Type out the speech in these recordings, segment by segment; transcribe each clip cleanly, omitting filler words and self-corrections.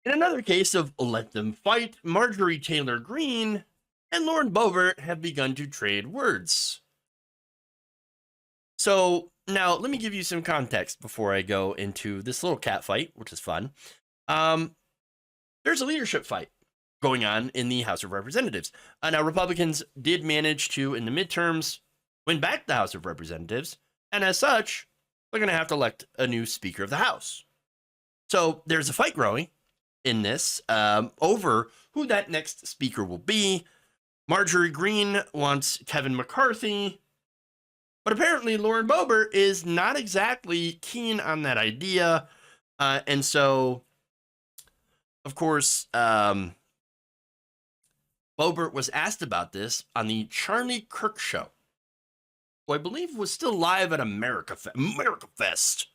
In another case of let them fight, Marjorie Taylor Greene and Lauren Boebert have begun to trade words. So now let me give you some context before I go into this little cat fight, which is fun. There's a leadership fight going on in the House of Representatives. Now, Republicans did manage to, in the midterms, win back the House of Representatives, and as such, they're going to have to elect a new Speaker of the House. So there's a fight growing in this over who that next Speaker will be. Marjorie Greene wants Kevin McCarthy, but apparently Lauren Boebert is not exactly keen on that idea, and so, of course, Boebert was asked about this on the Charlie Kirk Show, who I believe was still live at America Fest.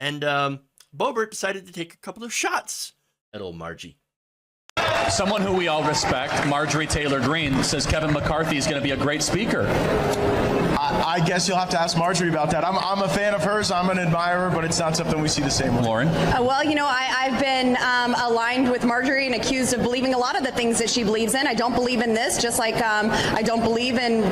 And Boebert decided to take a couple of shots at old Margie. Someone who we all respect, Marjorie Taylor Greene, says Kevin McCarthy is going to be a great speaker. I guess you'll have to ask Marjorie about that. I'm a fan of hers. I'm an admirer, but it's not something we see the same way. Lauren? Well, you know, I've been aligned with Marjorie and accused of believing a lot of the things that she believes in. I don't believe in this, just like I don't believe in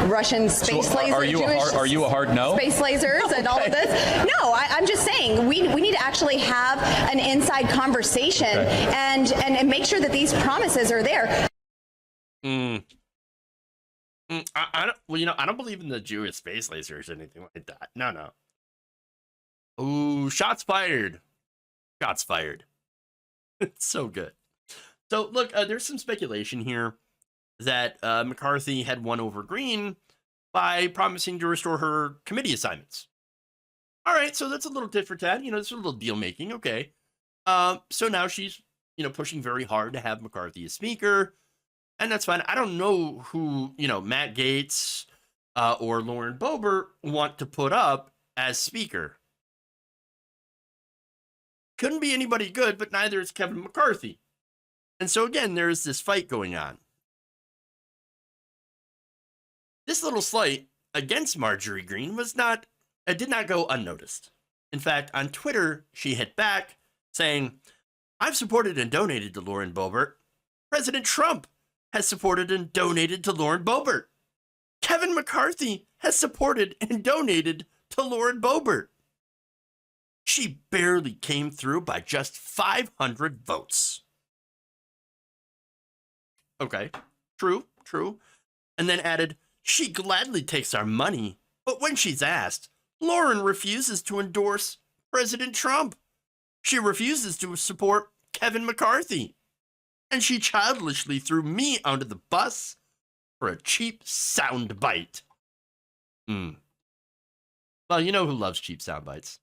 Russian space lasers. Are you a hard no? Space lasers and all of this? No, I'm just saying we need to actually have an inside conversation and make sure that these promises are there. I don't. Well, you know, I don't believe in the Jewish space lasers or anything like that. No. Ooh, shots fired. Shots fired. It's so good. So look, there's some speculation here that McCarthy had won over Greene by promising to restore her committee assignments. All right, so that's a little tit for tat. You know, it's a little deal making. Okay. So now she's, you know, pushing very hard to have McCarthy as speaker. And that's fine. I don't know who, you know, Matt Gaetz or Lauren Boebert want to put up as speaker. Couldn't be anybody good, but neither is Kevin McCarthy. And so again, there's this fight going on. This little slight against Marjorie Greene did not go unnoticed. In fact, on Twitter, she hit back saying, "I've supported and donated to Lauren Boebert. President Trump has supported and donated to Lauren Boebert. Kevin McCarthy has supported and donated to Lauren Boebert. She barely came through by just 500 votes." Okay, true. And then added, "She gladly takes our money, but when she's asked, Lauren refuses to endorse President Trump. She refuses to support Kevin McCarthy. And she childishly threw me under the bus for a cheap sound bite." Well, you know who loves cheap sound bites.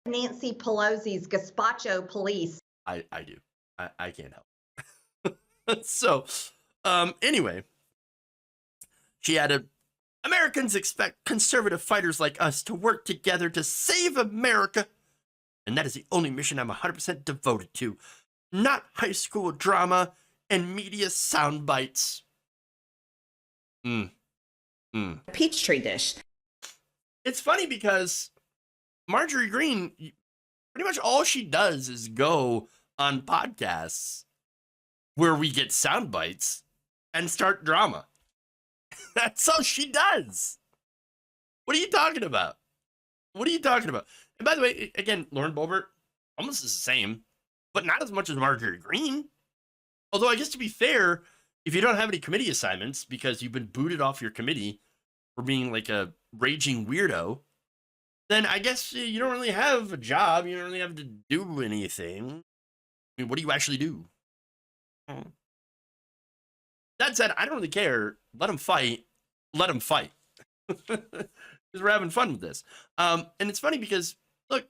Nancy Pelosi's gazpacho police. I do. I can't help. So, anyway, she added, "Americans expect conservative fighters like us to work together to save America. And that is the only mission I'm 100% devoted to. Not high school drama and media sound bites." Peachtree dish. It's funny because Marjorie Greene, pretty much all she does is go on podcasts where we get sound bites and start drama. That's all she does. What are you talking about? And by the way, again, Lauren Boebert, almost the same, but not as much as Marjorie Greene. Although I guess to be fair, if you don't have any committee assignments because you've been booted off your committee for being like a raging weirdo, then I guess you don't really have a job. You don't really have to do anything. I mean, what do you actually do? That said, I don't really care. Let them fight. Because we're having fun with this. And it's funny because, look,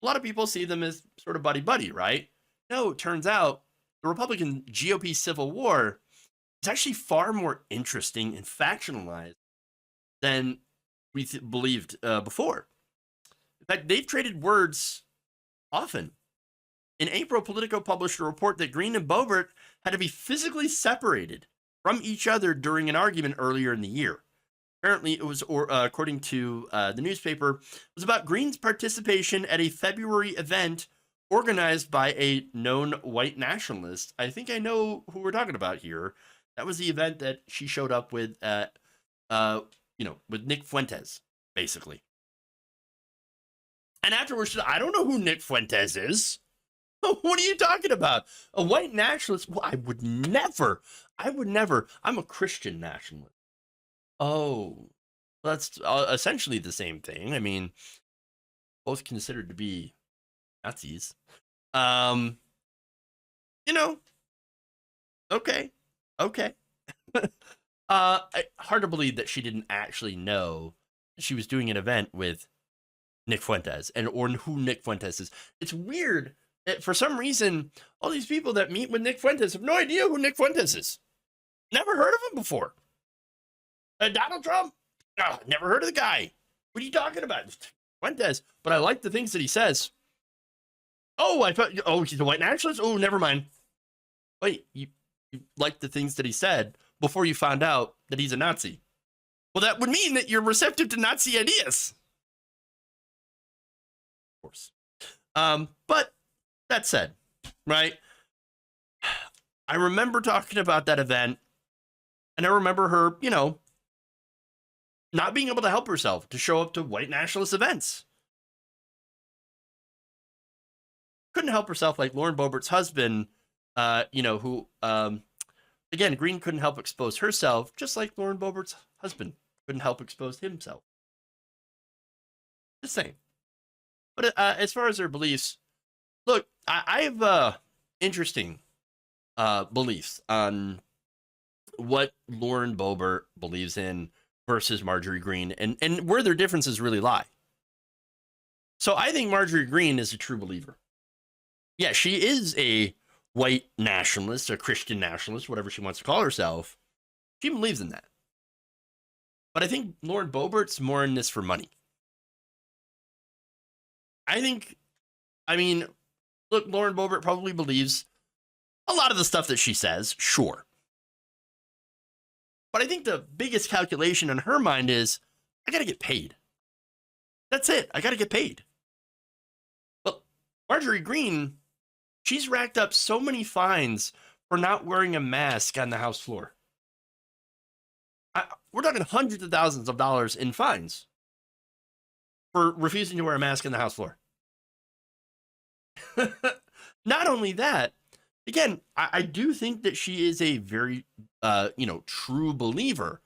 a lot of people see them as sort of buddy-buddy, right? No, it turns out the Republican GOP civil war is actually far more interesting and factionalized than we believed before. In fact, they've traded words often. In April, Politico published a report that Greene and Boebert had to be physically separated from each other during an argument earlier in the year. Apparently, it was, according to the newspaper, it was about Greene's participation at a February event organized by a known white nationalist. I think I know who we're talking about here. That was the event that she showed up with, with Nick Fuentes, basically. And afterwards, I don't know who Nick Fuentes is. What are you talking about? A white nationalist? Well, I would never. I'm a Christian nationalist. Oh, well, that's essentially the same thing. I mean, both considered to be Nazis. Okay. Hard to believe that she didn't actually know she was doing an event with Nick Fuentes or who Nick Fuentes is. It's weird that for some reason, all these people that meet with Nick Fuentes have no idea who Nick Fuentes is. Never heard of him before. Donald Trump? Oh, never heard of the guy. What are you talking about? Fuentes. But I like the things that he says. Oh, he's a white nationalist? Oh, never mind. Wait, you liked the things that he said before you found out that he's a Nazi. Well, that would mean that you're receptive to Nazi ideas. Of course. But that said, right? I remember talking about that event, and I remember her, not being able to help herself to show up to white nationalist events. Couldn't help herself like Lauren Boebert's husband, who, again, Greene couldn't help expose herself, just like Lauren Boebert's husband couldn't help expose himself. Just saying. But as far as her beliefs, look, I have interesting beliefs on what Lauren Boebert believes in versus Marjorie Greene and where their differences really lie. So I think Marjorie Greene is a true believer. Yeah, she is a white nationalist, a Christian nationalist, whatever she wants to call herself. She believes in that. But I think Lauren Boebert's more in this for money. Look, Lauren Boebert probably believes a lot of the stuff that she says, sure. But I think the biggest calculation in her mind is, I got to get paid. That's it. I got to get paid. Well, Marjorie Greene, she's racked up so many fines for not wearing a mask on the House floor. We're talking hundreds of thousands of dollars in fines for refusing to wear a mask on the House floor. Not only that, again, I do think that she is a very, true believer.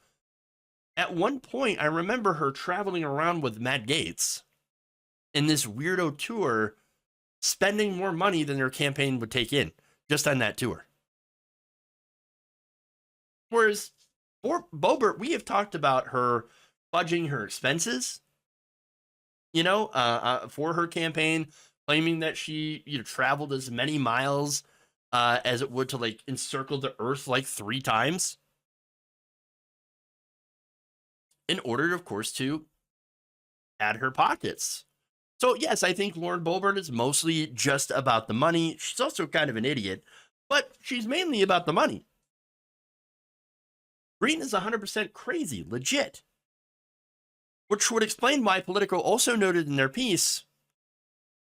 At one point, I remember her traveling around with Matt Gaetz in this weirdo tour, spending more money than their campaign would take in just on that tour. Whereas for Boebert, we have talked about her fudging her expenses, for her campaign, claiming that she traveled as many miles as it would to encircle the earth 3 times in order, of course, to add her pockets. So yes, I think Lauren Boebert is mostly just about the money. She's also kind of an idiot, but she's mainly about the money. Greene is 100% crazy, legit. Which would explain why Politico also noted in their piece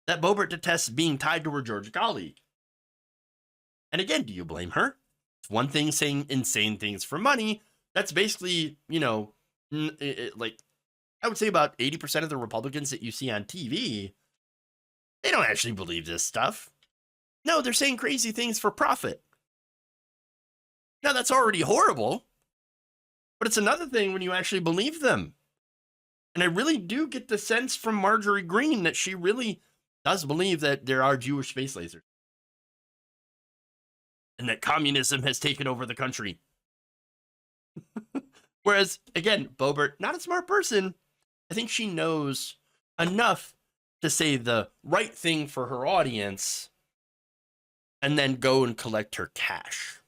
that Boebert detests being tied to her Georgia colleague. And again, do you blame her? It's one thing saying insane things for money. That's basically, I would say about 80% of the Republicans that you see on TV, they don't actually believe this stuff. No, they're saying crazy things for profit. Now, that's already horrible, but it's another thing when you actually believe them. And I really do get the sense from Marjorie Greene that she really does believe that there are Jewish space lasers. And that communism has taken over the country. Whereas, again, Boebert, not a smart person. I think she knows enough to say the right thing for her audience and then go and collect her cash.